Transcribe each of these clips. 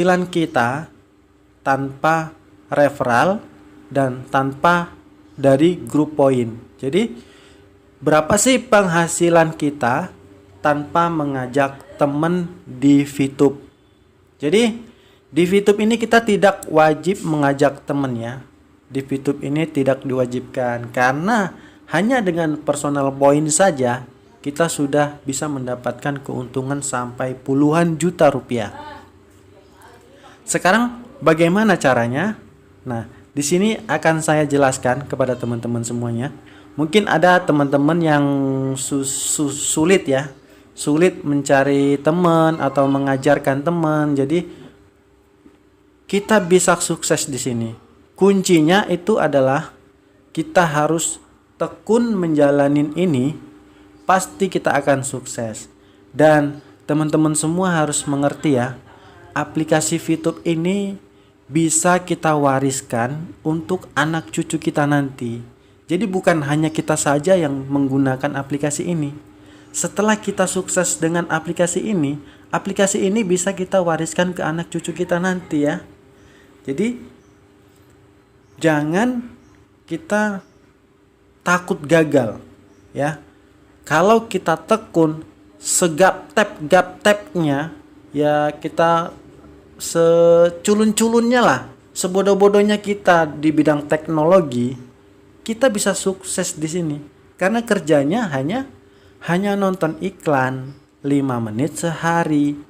penghasilan kita tanpa referral dan tanpa dari grup poin. Jadi berapa sih penghasilan kita tanpa mengajak teman di VTube? Jadi di VTube ini kita tidak wajib mengajak teman ya. Di VTube ini tidak diwajibkan karena hanya dengan personal point saja kita sudah bisa mendapatkan keuntungan sampai puluhan juta rupiah. Sekarang bagaimana caranya? Nah, di sini akan saya jelaskan kepada teman-teman semuanya. Mungkin ada teman-teman yang sulit ya, sulit mencari teman atau mengajarkan teman. Jadi kita bisa sukses di sini. Kuncinya itu adalah kita harus tekun menjalanin ini, pasti kita akan sukses. Dan teman-teman semua harus mengerti ya, aplikasi VTube ini bisa kita wariskan untuk anak cucu kita nanti. Jadi bukan hanya kita saja yang menggunakan aplikasi ini. Setelah kita sukses dengan aplikasi ini bisa kita wariskan ke anak cucu kita nanti ya. Jadi jangan kita takut gagal ya. Kalau kita tekun segap-tep-gap-tepnya ya, kita seculun-culunnya lah, sebodoh-bodohnya kita di bidang teknologi, kita bisa sukses di sini. Karena kerjanya hanya nonton iklan 5 menit sehari.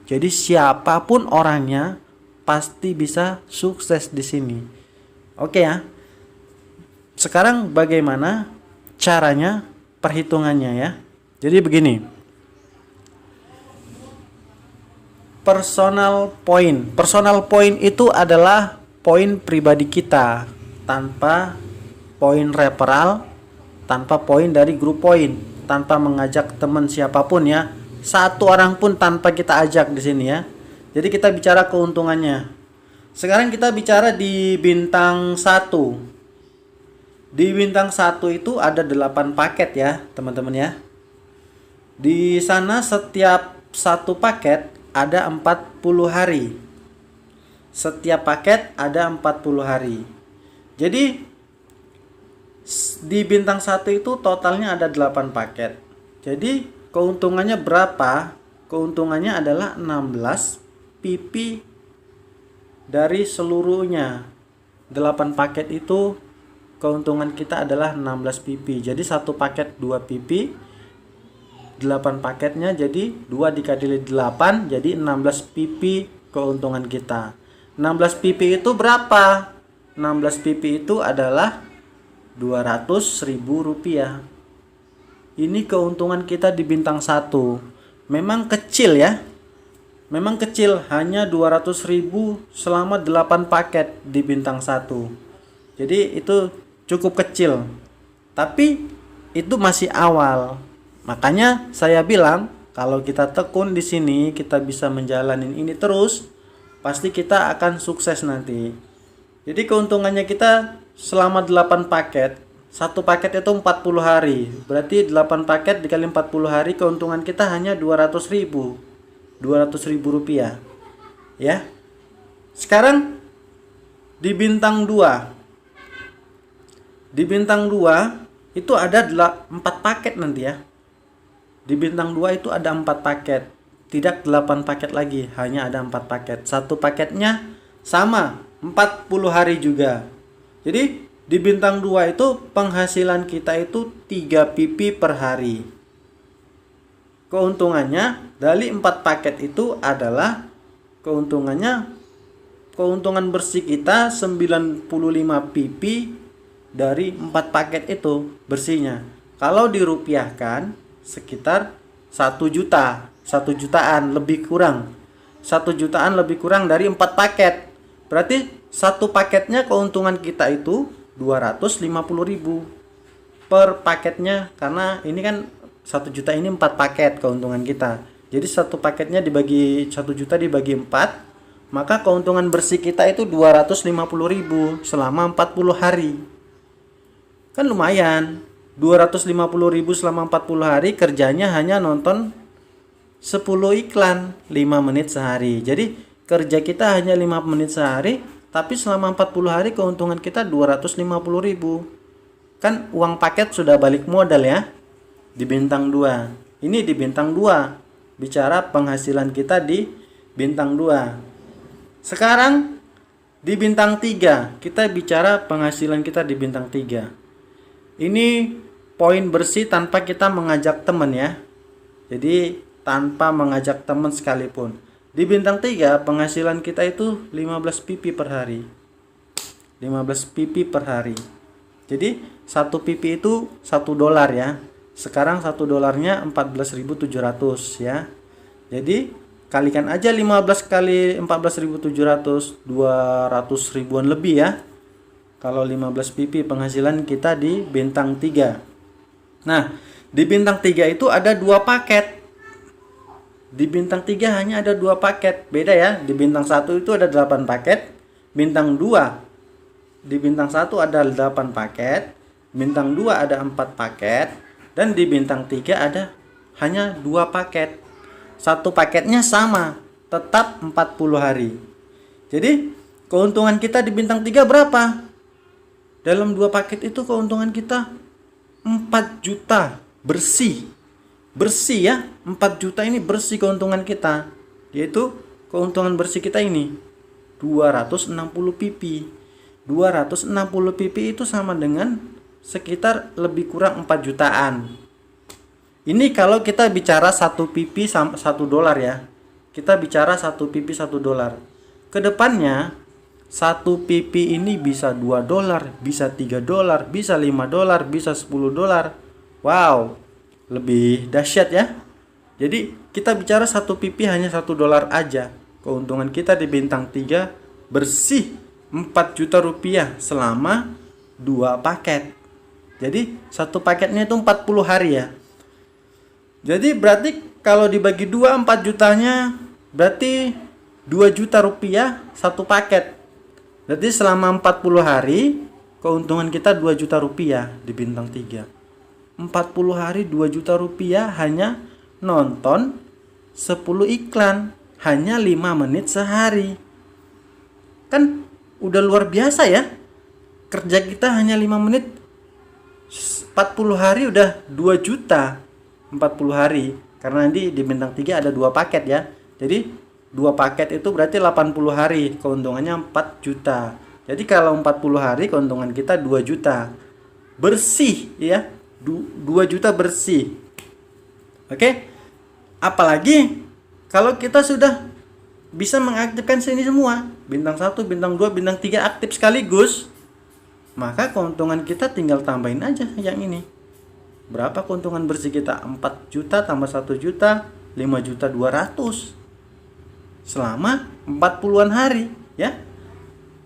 Jadi siapapun orangnya pasti bisa sukses di sini. Oke ya. Sekarang bagaimana caranya, perhitungannya ya. Jadi begini. Personal point itu adalah poin pribadi kita tanpa poin referral, tanpa poin dari grup poin, tanpa mengajak teman siapapun ya. Satu orang pun tanpa kita ajak di sini ya. Jadi kita bicara keuntungannya. Sekarang kita bicara di bintang 1. Di bintang 1 itu ada 8 paket ya, teman-teman ya. Di sana setiap satu paket ada 40 hari. Setiap paket ada 40 hari. Jadi di bintang 1 itu totalnya ada 8 paket. Jadi keuntungannya berapa? Keuntungannya adalah 16 PP dari seluruhnya. 8 paket itu keuntungan kita adalah 16 PP. Jadi satu paket 2 PP. 8 paketnya jadi 2 dikali 8 jadi 16 PP keuntungan kita. 16 PP itu berapa? 16 PP itu adalah 200.000 rupiah. Ini keuntungan kita di bintang 1. Memang kecil ya. Memang kecil, hanya 200.000 selama 8 paket di bintang 1. Jadi itu cukup kecil. Tapi itu masih awal. Makanya saya bilang kalau kita tekun di sini, kita bisa menjalanin ini terus, pasti kita akan sukses nanti. Jadi keuntungannya kita selama 8 paket, satu paket itu 40 hari. Berarti 8 paket dikali 40 hari keuntungan kita hanya 200.000. 200.000 rupiah. Ya. Sekarang di bintang 2. Di bintang 2 itu ada 4 paket nanti ya. Di bintang 2 itu ada 4 paket. Tidak 8 paket lagi, hanya ada 4 paket. Satu paketnya sama, 40 hari juga. Jadi di bintang 2 itu penghasilan kita itu 3 PP per hari. Keuntungannya dari 4 paket itu adalah keuntungan bersih kita 95 PP dari 4 paket itu bersihnya. Kalau dirupiahkan sekitar 1 juta, 1 jutaan lebih kurang. 1 jutaan lebih kurang dari 4 paket. Berarti satu paketnya keuntungan kita itu 250.000 per paketnya, karena ini kan 1 juta ini 4 paket keuntungan kita. Jadi satu paketnya dibagi 1 juta dibagi 4, maka keuntungan bersih kita itu 250.000 selama 40 hari. Kan lumayan. 250.000 selama 40 hari, kerjanya hanya nonton 10 iklan 5 menit sehari. Jadi Kerja kita hanya 5 menit sehari, tapi selama 40 hari keuntungan kita 250.000. Kan uang paket sudah balik modal ya. Di bintang 2. Ini di bintang 2. Bicara penghasilan kita di bintang 2. Sekarang di bintang 3, kita bicara penghasilan kita di bintang 3. Ini poin bersih tanpa kita mengajak teman ya. Jadi tanpa mengajak teman sekalipun. Di bintang 3 penghasilan kita itu 15 pp per hari. 15 pp per hari. Jadi 1 pp itu $1 ya. Sekarang 1 dolarnya 14.700 ya. Jadi kalikan aja 15 kali 14.700, 200 ribuan lebih ya. Kalau 15 pp penghasilan kita di bintang 3. Nah, di bintang 3 itu ada 2 paket. Di bintang 3 hanya ada 2 paket. Beda ya, di bintang 1 itu ada 8 paket. Bintang 2, di bintang 1 ada 8 paket. Bintang 2 ada 4 paket. Dan di bintang 3 ada hanya 2 paket. Satu paketnya sama, tetap 40 hari. Jadi keuntungan kita di bintang 3 berapa? Dalam 2 paket itu keuntungan kita 4 juta bersih. Bersih ya, 4 juta ini bersih keuntungan kita. Yaitu keuntungan bersih kita ini 260 pp. 260 pp itu sama dengan sekitar lebih kurang 4 jutaan. Ini kalau kita bicara 1 pp sama $1 ya. Kita bicara 1 pp $1. Kedepannya 1 pp ini bisa $2, bisa $3, bisa $5, bisa $10. Wow, lebih dahsyat ya. Jadi kita bicara 1 pp hanya $1 aja. Keuntungan kita di bintang 3 bersih 4 juta rupiah selama 2 paket. Jadi satu paketnya itu 40 hari ya. Jadi berarti kalau dibagi 2, 4 jutanya berarti 2 juta rupiah satu paket. Berarti selama 40 hari keuntungan kita 2 juta rupiah di bintang 3. 40 hari 2 juta rupiah hanya nonton 10 iklan. Hanya 5 menit sehari. Kan udah luar biasa ya. Kerja kita hanya 5 menit. 40 hari udah 2 juta. 40 hari. Karena nanti di bintang 3 ada 2 paket ya. Jadi 2 paket itu berarti 80 hari. Keuntungannya 4 juta. Jadi kalau 40 hari keuntungan kita 2 juta. Bersih ya. 2 juta bersih. Oke. Apalagi kalau kita sudah bisa mengaktifkan sini semua. Bintang 1, bintang 2, bintang 3 aktif sekaligus. Maka keuntungan kita tinggal tambahin aja yang ini. Berapa keuntungan bersih kita? 4 juta tambah 1 juta, 5.200.000 selama 40-an hari ya.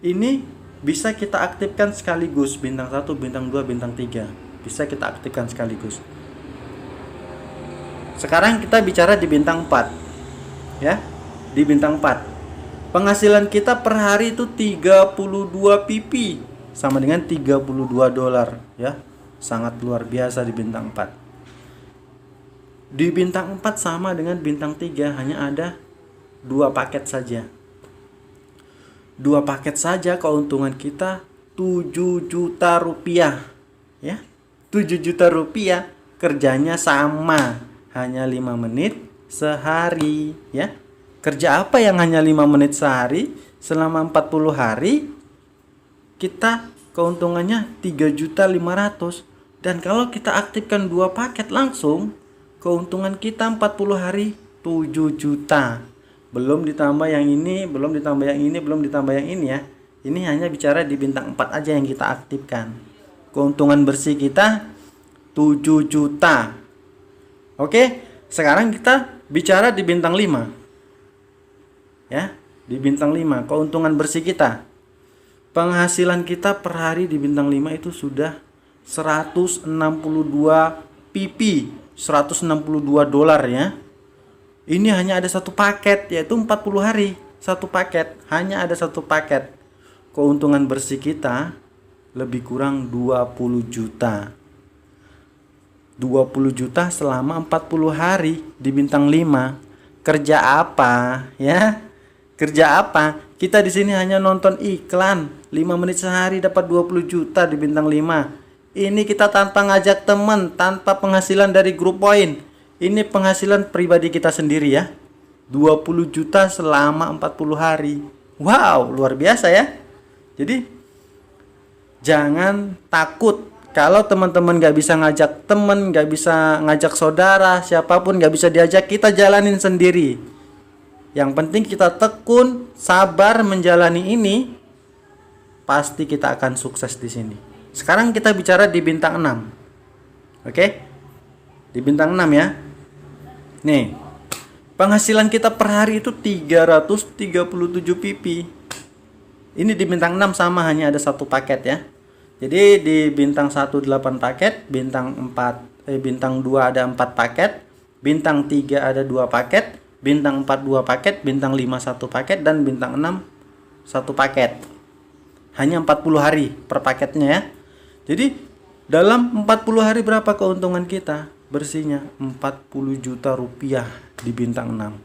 Ini bisa kita aktifkan sekaligus. Bintang 1, bintang 2, bintang 3 bisa kita aktifkan sekaligus. Sekarang kita bicara di bintang 4 ya. Di bintang 4 penghasilan kita per hari itu 32 pp sama dengan $32 ya. Sangat luar biasa di bintang 4. Di bintang 4 sama dengan bintang 3, hanya ada 2 paket saja. 2 paket saja keuntungan kita 7 juta rupiah ya. 7 juta rupiah, kerjanya sama, hanya 5 menit sehari ya. Kerja apa yang hanya 5 menit sehari selama 40 hari kita keuntungannya 3.500.000. Dan kalau kita aktifkan 2 paket langsung, keuntungan kita 40 hari 7 juta. Belum ditambah yang ini, belum ditambah yang ini, belum ditambah yang ini ya. Ini hanya bicara di bintang 4 aja yang kita aktifkan. Keuntungan bersih kita 7 juta. Oke, sekarang kita bicara di bintang 5. Ya, di bintang 5 keuntungan bersih kita. Penghasilan kita per hari di bintang 5 itu sudah 162 pp, $162 ya. Ini hanya ada 1 paket, yaitu 40 hari 1 paket, hanya ada 1 paket. Keuntungan bersih kita lebih kurang 20 juta. 20 juta selama 40 hari di bintang 5. Kerja apa ya? Kerja apa? Kita di sini hanya nonton iklan 5 menit sehari dapat 20 juta di bintang 5. Ini kita tanpa ngajak teman, tanpa penghasilan dari grup poin. Ini penghasilan pribadi kita sendiri ya. 20 juta selama 40 hari. Wow, luar biasa ya. Jadi jangan takut kalau teman-teman gak bisa ngajak teman, gak bisa ngajak saudara, siapapun gak bisa diajak, kita jalanin sendiri. Yang penting kita tekun, sabar menjalani ini, pasti kita akan sukses di sini. Sekarang kita bicara di bintang 6. Oke? Di bintang 6 ya. Nih, penghasilan kita per hari itu 337 pp. Ini di bintang 6 sama, hanya ada satu paket ya. Jadi di bintang 1 8 paket, bintang 2 ada 4 paket, bintang 3 ada 2 paket, bintang 4 2 paket, bintang 5 1 paket, dan bintang 6 1 paket. Hanya 40 hari per paketnya ya. Jadi dalam 40 hari berapa keuntungan kita? Bersihnya 40 juta rupiah di bintang 6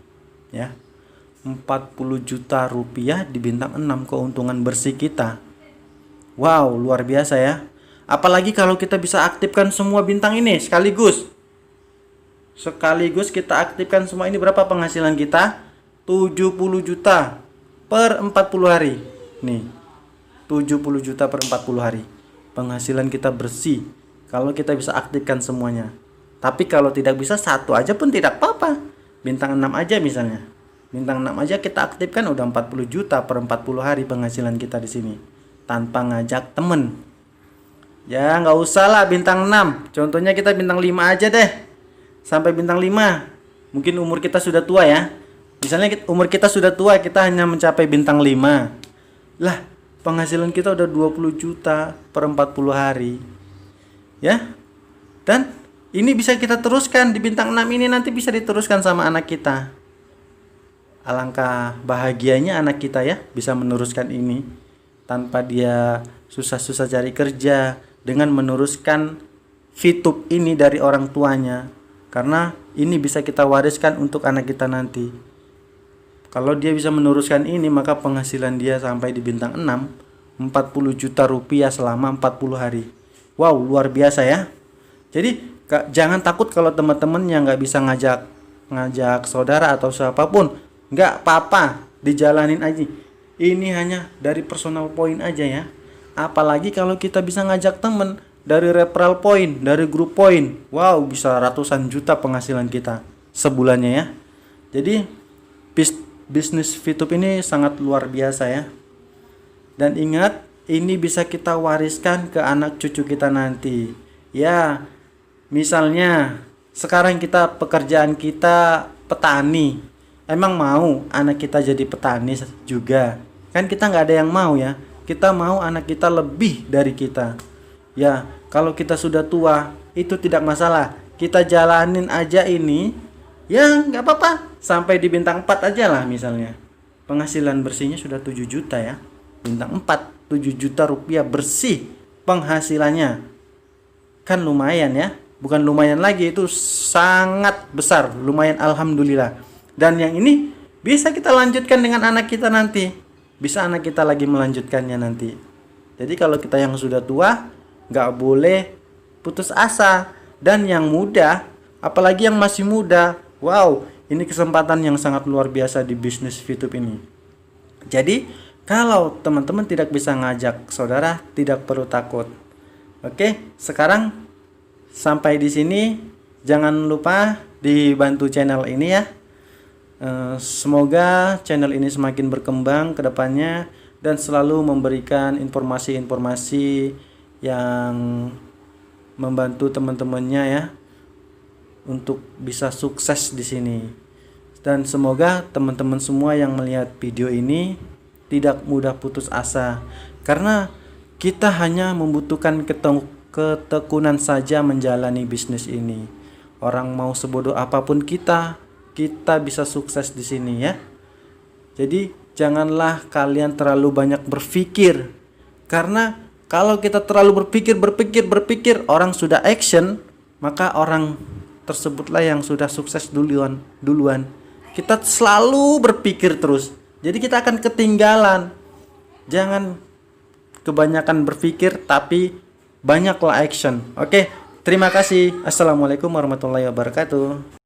ya. 40 juta rupiah di bintang 6 keuntungan bersih kita. Wow, luar biasa ya. Apalagi kalau kita bisa aktifkan semua bintang ini sekaligus. Sekaligus kita aktifkan semua ini, berapa penghasilan kita? 70 juta per 40 hari. Nih, 70 juta per 40 hari. Penghasilan kita bersih kalau kita bisa aktifkan semuanya. Tapi kalau tidak bisa, satu aja pun tidak apa-apa. Bintang 6 aja misalnya. Bintang 6 aja kita aktifkan, udah 40 juta per 40 hari penghasilan kita di sini. Tanpa ngajak temen. Ya nggak usah lah bintang 6. Contohnya kita bintang 5 aja deh. Sampai bintang 5. Mungkin umur kita sudah tua ya. Misalnya umur kita sudah tua, kita hanya mencapai bintang 5. Lah, penghasilan kita udah 20 juta per 40 hari. Ya. Dan ini bisa kita teruskan di bintang 6 ini, nanti bisa diteruskan sama anak kita. Alangkah bahagianya anak kita ya, bisa meneruskan ini tanpa dia susah-susah cari kerja, dengan meneruskan fitup ini dari orang tuanya. Karena ini bisa kita wariskan untuk anak kita nanti. Kalau dia bisa meneruskan ini, maka penghasilan dia sampai di bintang 6, 40 juta rupiah selama 40 hari. Wow, luar biasa ya. Jadi jangan takut kalau teman-teman yang nggak bisa ngajak saudara atau siapapun. Nggak apa-apa, dijalanin aja. Ini hanya dari personal point aja ya. Apalagi kalau kita bisa ngajak temen dari referral point, dari grup point. Wow, bisa ratusan juta penghasilan kita sebulannya ya. Jadi bisnis fitup ini sangat luar biasa ya. Dan ingat, ini bisa kita wariskan ke anak cucu kita nanti. Ya, misalnya sekarang pekerjaan kita petani. Emang mau anak kita jadi petani juga? Kan kita nggak ada yang mau ya. Kita mau anak kita lebih dari kita. Ya, kalau kita sudah tua, itu tidak masalah. Kita jalanin aja ini. Ya, nggak apa-apa. Sampai di bintang 4 aja lah misalnya. Penghasilan bersihnya sudah 7 juta ya. Bintang 4, 7 juta rupiah bersih penghasilannya. Kan lumayan ya. Bukan lumayan lagi, itu sangat besar. Lumayan, alhamdulillah. Dan yang ini bisa kita lanjutkan dengan anak kita nanti. Bisa anak kita lagi melanjutkannya nanti. Jadi kalau kita yang sudah tua, nggak boleh putus asa. Dan yang muda, apalagi yang masih muda, wow, ini kesempatan yang sangat luar biasa di bisnis fitup ini. Jadi kalau teman-teman tidak bisa ngajak saudara, tidak perlu takut. Oke, sekarang sampai di sini. Jangan lupa dibantu channel ini ya. Semoga channel ini semakin berkembang ke depannya dan selalu memberikan informasi-informasi yang membantu teman-temannya ya untuk bisa sukses di sini. Dan semoga teman-teman semua yang melihat video ini tidak mudah putus asa, karena kita hanya membutuhkan ketekunan saja menjalani bisnis ini. Orang mau sebodoh apapun kita bisa sukses di sini ya. Jadi janganlah kalian terlalu banyak berpikir, karena kalau kita terlalu berpikir, orang sudah action, maka orang tersebutlah yang sudah sukses duluan. Kita selalu berpikir terus. Jadi kita akan ketinggalan. Jangan kebanyakan berpikir tapi banyaklah action. Oke, terima kasih. Assalamualaikum warahmatullahi wabarakatuh.